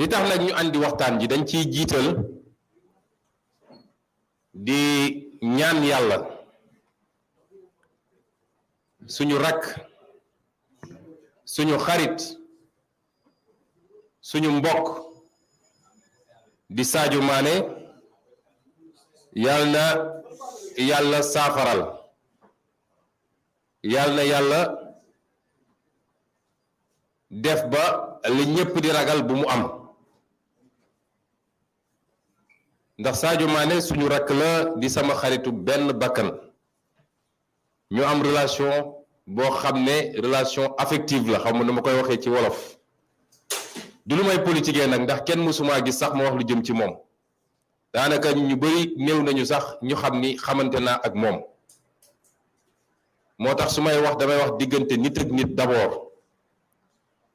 li tax nag ñu andi waxtaan ji dañ ciy jiital di ñaan yàlla suñu rakk suñu xarit suñu mbokk di Sadio Mané yàlla na yàlla saafaral yàlla na yàlla def ba li ñépp di ragal bu mu am ndax Sadio Mané suñu rakk la di sama xaritu benn bakkan ñu am relation boo xam ne relation affective la xam nga dama koy waxee ci wolof du lu may politique nag ndax kenn mësuma gis sax ma wax lu jëm ci moom daanaka ñu bari néew nañu sax ñu xam ni xamante naa ak moom moo tax su may wax damay wax diggante nit ak nit d'abord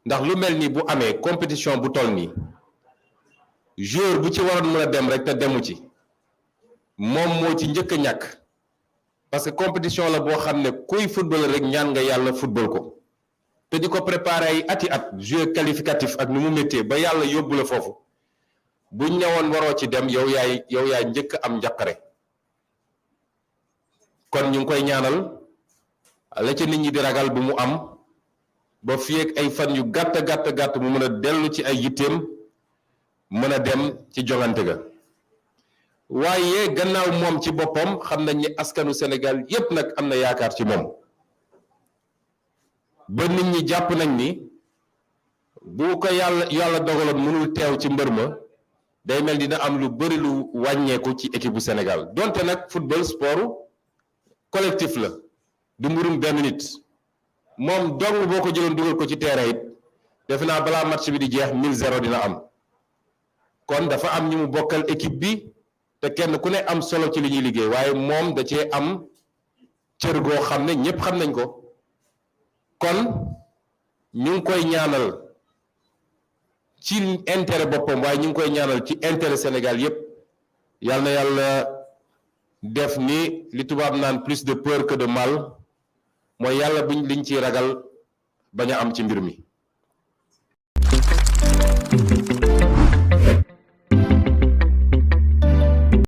ndax lu mel ni bu amee compétition bu toll nii joueur bu ci waroon mën a dem rek te demu ci moom moo ci njëkk a ñàkk parce que compétition la boo xam ne kuy football rek ñaan nga yàlla football ko te di ko préparer ay ati at jeu qualificatif ak ni mu méttee ba yàlla yóbbu la foofu buñ ñëwoon waroo ci dem yow yaay njëkk am njàqare kon ñu ngi koy ñaanal la ca nit ñi di ragal bu mu am ba fii ak ay fan yu gàtt mu mën a dellu ci ay yitteem mën a dem ci jongante ga waaye gannaaw moom ci boppam xam nañ ni askanu Sénégal yépp nag am na yaakaar ci moom ba nit ñi jàpp nañ ni bu ko yàlla dogaloon mënul teew ci mbër ma day mel dina am lu bari lu wàññeeku ci équipe bu Sénégal donte nag football sport collectif la du mbirum benn nit moom dong boo ko jëloon dugal ko ci terrain it defe naa balaa match bi di jeex 1-0 dina am kon dafa am ñi mu bokkal équipe bi te kenn ku ne am solo ci li ñuy liggéey waaye moom da cee am cër goo xam ne ñépp xam nañ ko kon ñu ngi koy ñaanal ci intérêt boppam waaye ñu ngi koy ñaanal ci intérêt Sénégal yépp yal na yàlla def ni li tubaab naan plus de peur que de mal mooy yàlla buñ liñ ciy ragal bañ a am ci mbir mi